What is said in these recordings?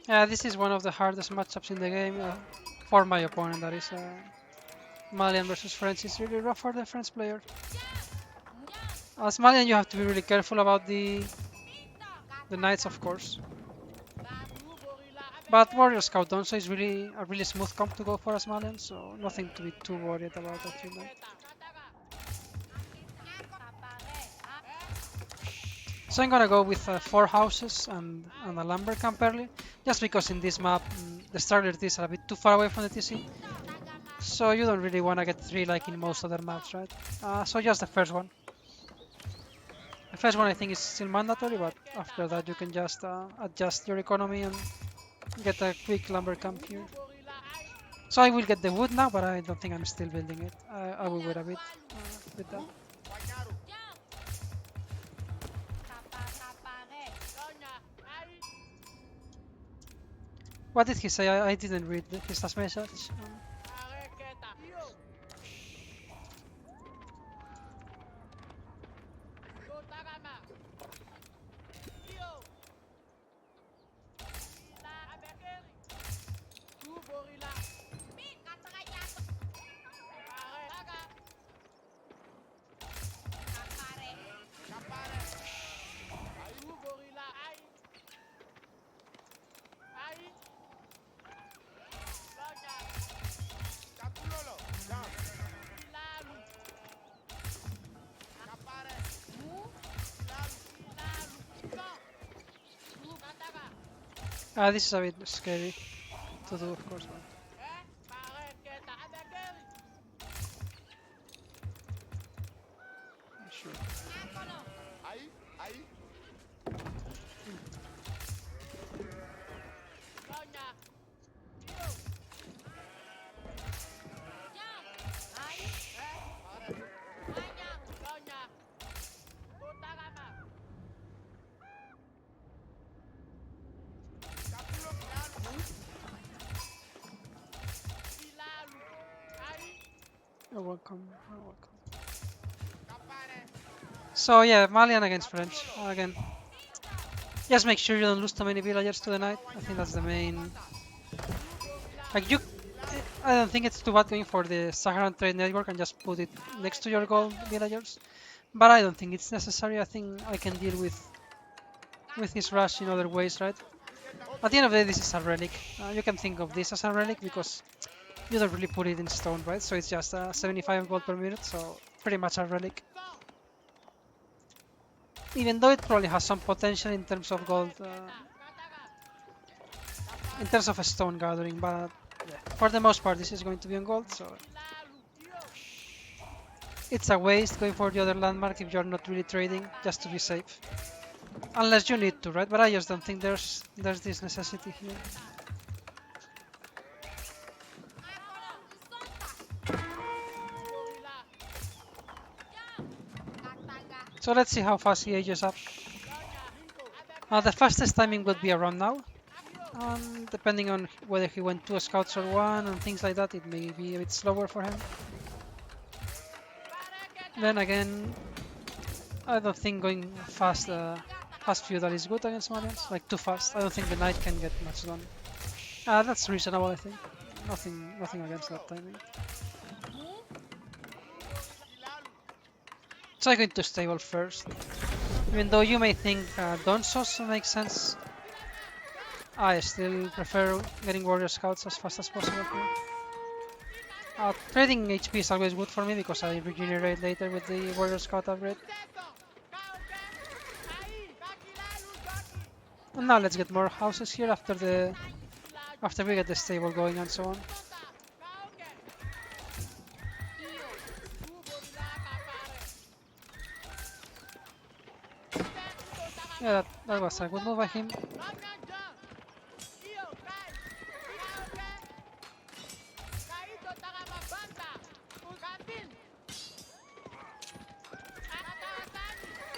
Yeah, this is one of the hardest matchups in the game for my opponent. That is Malian versus French. It's really rough for the French player. As Malian, you have to be really careful about the knights, of course. But Warrior Scout Donso is really a really smooth comp to go for as Malian, so nothing to be too worried about that treatment. So I'm gonna go with 4 houses and a lumber camp early, just because in this map the starter Ts are a bit too far away from the TC. So you don't really want to get 3 like in most other maps, right? So just the first one. The first one I think is still mandatory, but after that you can just adjust your economy and get a quick lumber camp here. So I will get the wood now, but I don't think I'm still building it. I will wait a bit with that. What did he say? I didn't read his last message. This is a bit scary to do, of course. But... Sure. You're welcome. You're welcome. So yeah, Malian against French. Again, just make sure you don't lose too many villagers to the night. I think that's the main. Like you, I don't think it's too bad going for the Saharan Trade Network and just put it next to your gold villagers. But I don't think it's necessary. I think I can deal with this rush in other ways, right? At the end of the day, this is a relic. You can think of this as a relic because you don't really put it in stone, right? So it's just 75 gold per minute, so pretty much a relic. Even though it probably has some potential in terms of gold, in terms of a stone gathering, but yeah, for the most part this is going to be on gold, so it's a waste going for the other landmark if you're not really trading, just to be safe. Unless you need to, right? But I just don't think there's this necessity here. So let's see how fast he ages up. The fastest timing would be around now. Depending on whether he went 2 scouts or 1 and things like that, it may be a bit slower for him. Then again, I don't think going fast feudal is good against Malians. Like too fast. I don't think the knight can get much done. That's reasonable, I think. Nothing against that timing. So I'm going to stable first. Even though you may think Donsos makes sense, I still prefer getting warrior scouts as fast as possible here. Trading HP is always good for me because I regenerate later with the warrior scout upgrade. And now let's get more houses here after we get the stable going and so on. Yeah, that was a good move by him.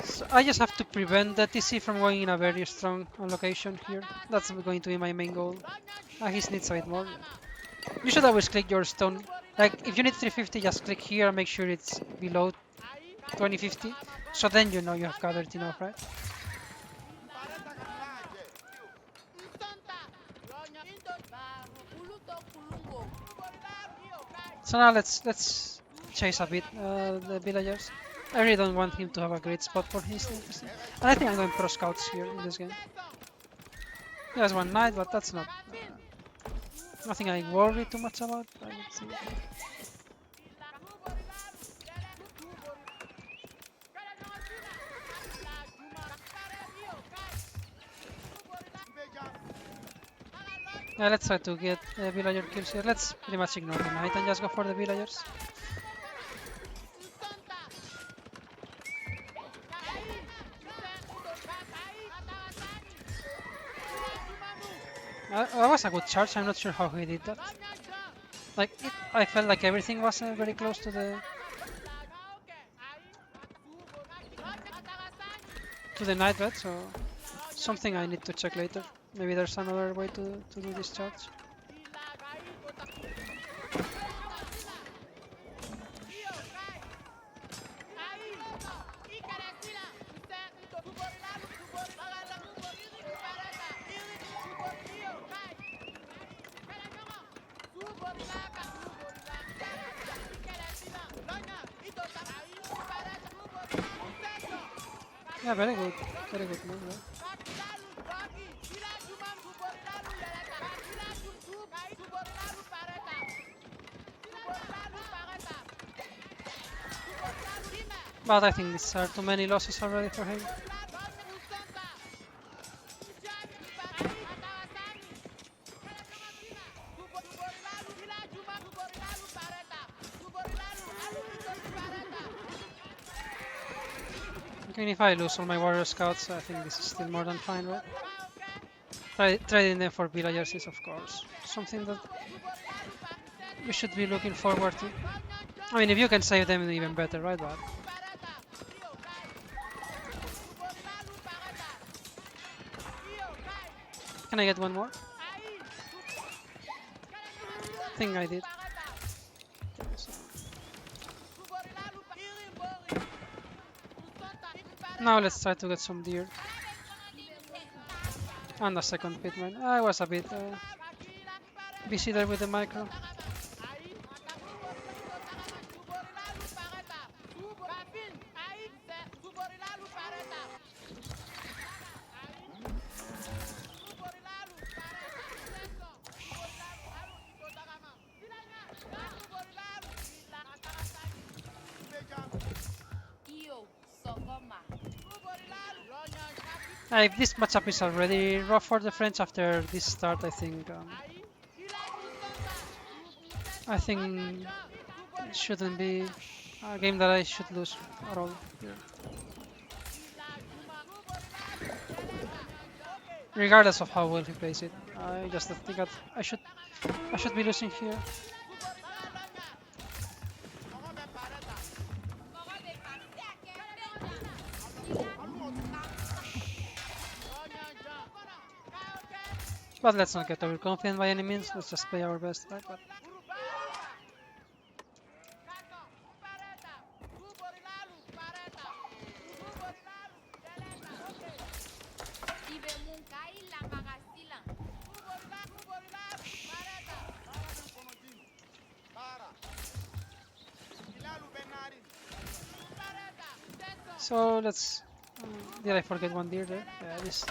So I just have to prevent the TC from going in a very strong location here. That's going to be my main goal. His needs a bit more. You should always click your stone Like if you need 350, just click here and make sure it's below 2050. So then you know you have gathered enough, right? So now let's chase a bit the villagers. I really don't want him to have a great spot for his team. And I think I'm going pro scouts here in this game. He has one knight, but that's not nothing I worry too much about. I would say. Yeah, let's try to get villager kills here. Let's pretty much ignore the knight and just go for the villagers. That was a good charge. I'm not sure how he did that. Like, I felt like everything was very close to the knight red, so something I need to check later. Maybe there's another way to do this charge. Yeah, very good move, right? But I think these are too many losses already for him. Even if I lose all my warrior scouts, I think this is still more than fine, right? Trading them for villagers is, of course, something that we should be looking forward to. I mean, if you can save them, even better, right? But can I get one more? I think I did. Okay, so now let's try to get some deer. And a second pitman. I was a bit busy there with the micro. If this matchup is already rough for the French after this start, I think it shouldn't be a game that I should lose at all here. Regardless of how well he plays it, I just think that I should be losing here. But let's not get overconfident by any means. Let's just play our best, right? But so let's. Did I forget one deer there? Yeah, this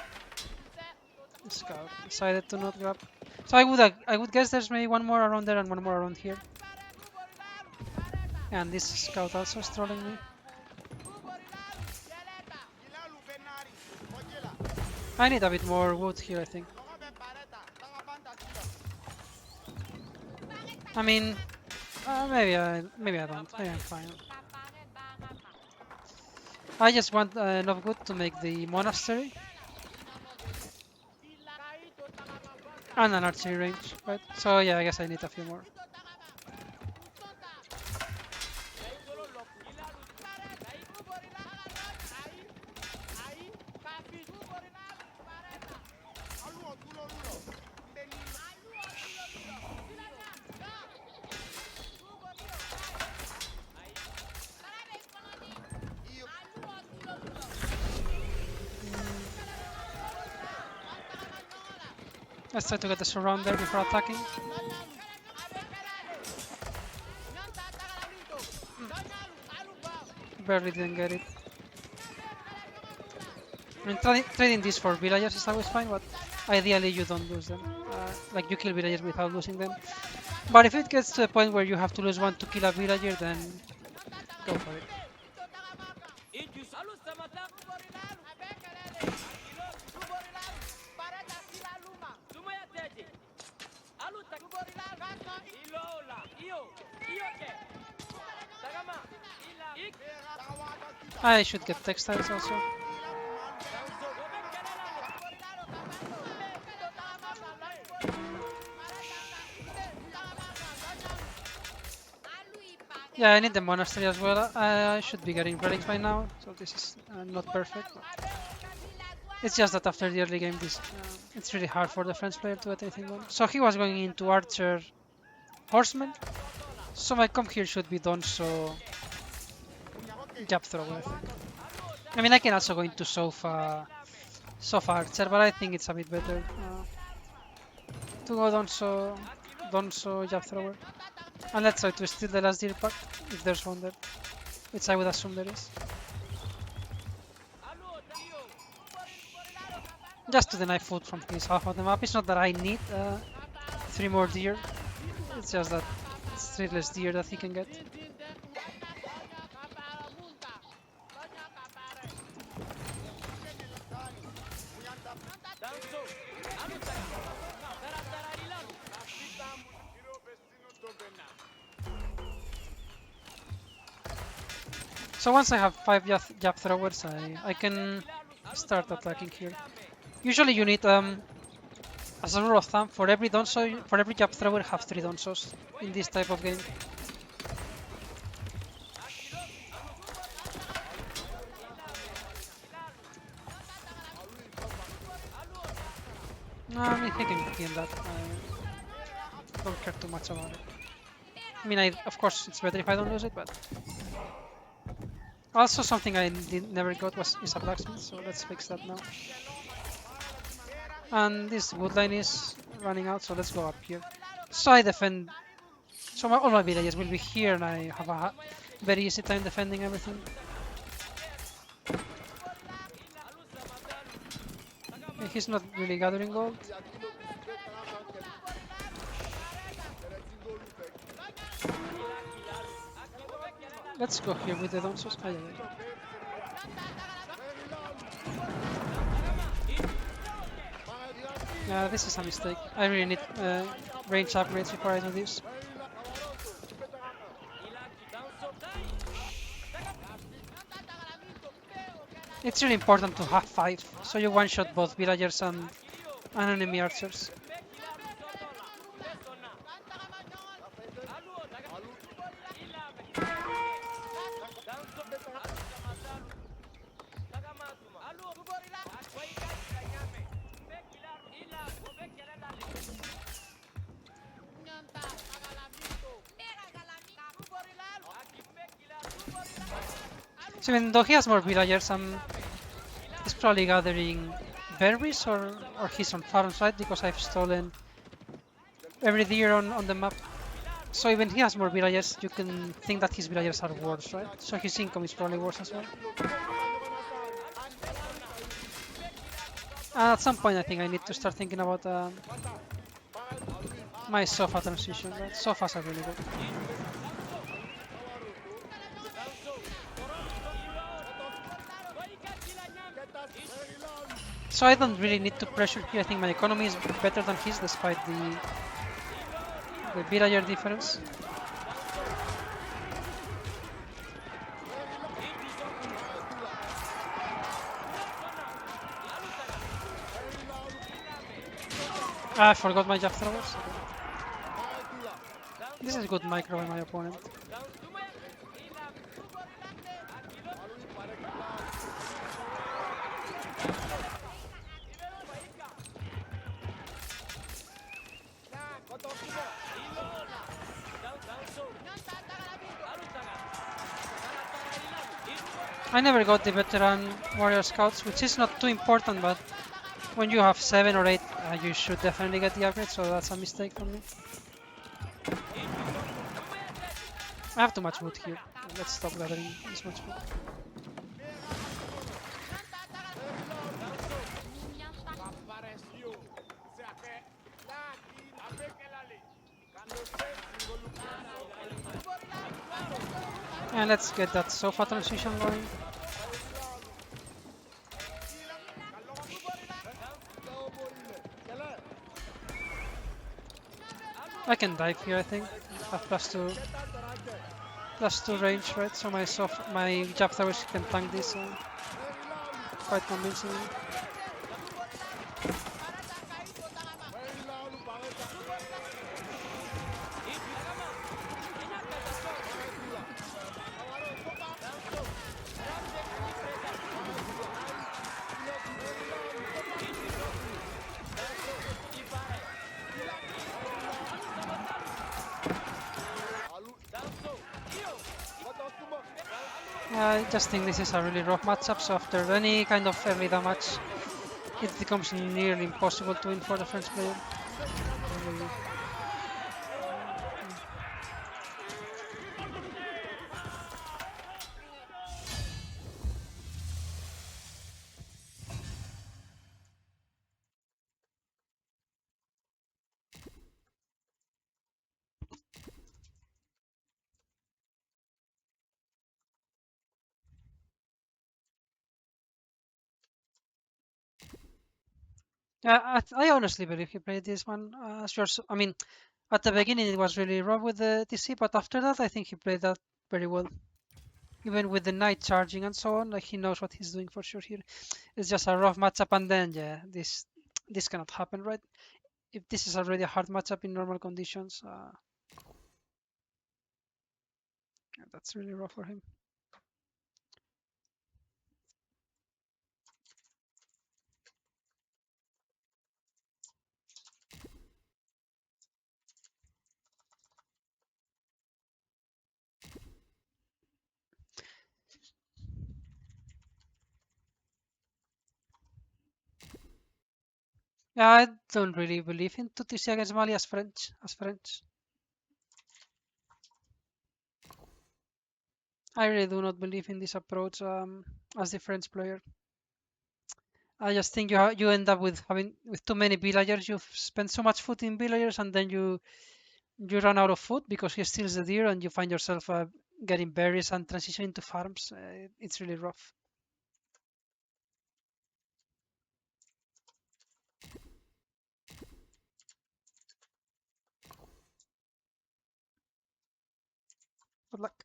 scout decided to not grab. So I would guess there's maybe one more around there and one more around here. And this scout also is trolling me. I need a bit more wood here, I think. I mean, maybe I don't. Maybe I'm fine. I just want enough wood to make the monastery and an archery range, right? So yeah, I guess I need a few more. Let's try to get the surround there before attacking. Barely didn't get it. I mean, trading this for villagers is always fine, but ideally you don't lose them. Like you kill villagers without losing them. But if it gets to a point where you have to lose one to kill a villager, then go for it. I should get textiles also. Yeah, I need the monastery as well. I should be getting relics by now, so this is not perfect. It's just that after the early game, it's really hard for the French player to get anything going. So he was going into Archer Horseman, so my comp here should be done, so Jab Thrower, I think. I mean, I can also go into Sofa Archer, but I think it's a bit better to go Donso Jab Thrower. And let's try to steal the last deer pack, if there's one there, which I would assume there is. Just to deny food from his half of the map. It's not that I need 3 more deer, it's just that it's 3 less deer that he can get. So once I have 5 jab throwers, I can start attacking here. Usually you need, as a rule of thumb, for every jab thrower, have 3 donsos in this type of game. No, I mean, he can kill that. I don't care too much about it. I mean, of course, it's better if I don't lose it, but... Also, something I never got is a blacksmith, so let's fix that now. And this wood line is running out, so let's go up here. So I defend... So all my villages will be here, and I have a very easy time defending everything. He's not really gathering gold. Let's go here with the donsos. Yeah, this is a mistake. I really need range upgrades before I do this. It's really important to have 5, so you one-shot both villagers and enemy archers. So even though he has more villagers, he's probably gathering berries or he's on farms, right? Because I've stolen every deer on the map. So even he has more villagers, you can think that his villagers are worse, right? So his income is probably worse as well. And at some point I think I need to start thinking about my Sofa transition, right? Sofas are really good. So I don't really need to pressure here. I think my economy is better than his despite the villager difference. I forgot my jab throwers. This is good micro by my opponent. I never got the veteran warrior scouts, which is not too important, but when you have 7 or 8 You should definitely get the upgrade, so that's a mistake from me. I have too much wood here. Let's stop gathering this much wood. And let's get that sofa transition going. I can dive here, I think. Have plus two range, right? So my jab throwers can tank this quite convincingly. I just think this is a really rough matchup, so after any kind of early damage, it becomes nearly impossible to win for the French player. Really. I honestly believe he played this one. I mean, at the beginning it was really rough with the DC, but after that I think he played that very well. Even with the knight charging and so on, like he knows what he's doing for sure here. It's just a rough matchup, and then yeah, this cannot happen, right? If this is already a hard matchup in normal conditions, that's really rough for him. Yeah, I don't really believe in 2TC against Mali as French. I really do not believe in this approach as the French player. I just think you end up with having with too many villagers. You've spent so much food in villagers, and then you run out of food because he steals the deer, and you find yourself getting berries and transitioning to farms. It's really rough. Good luck.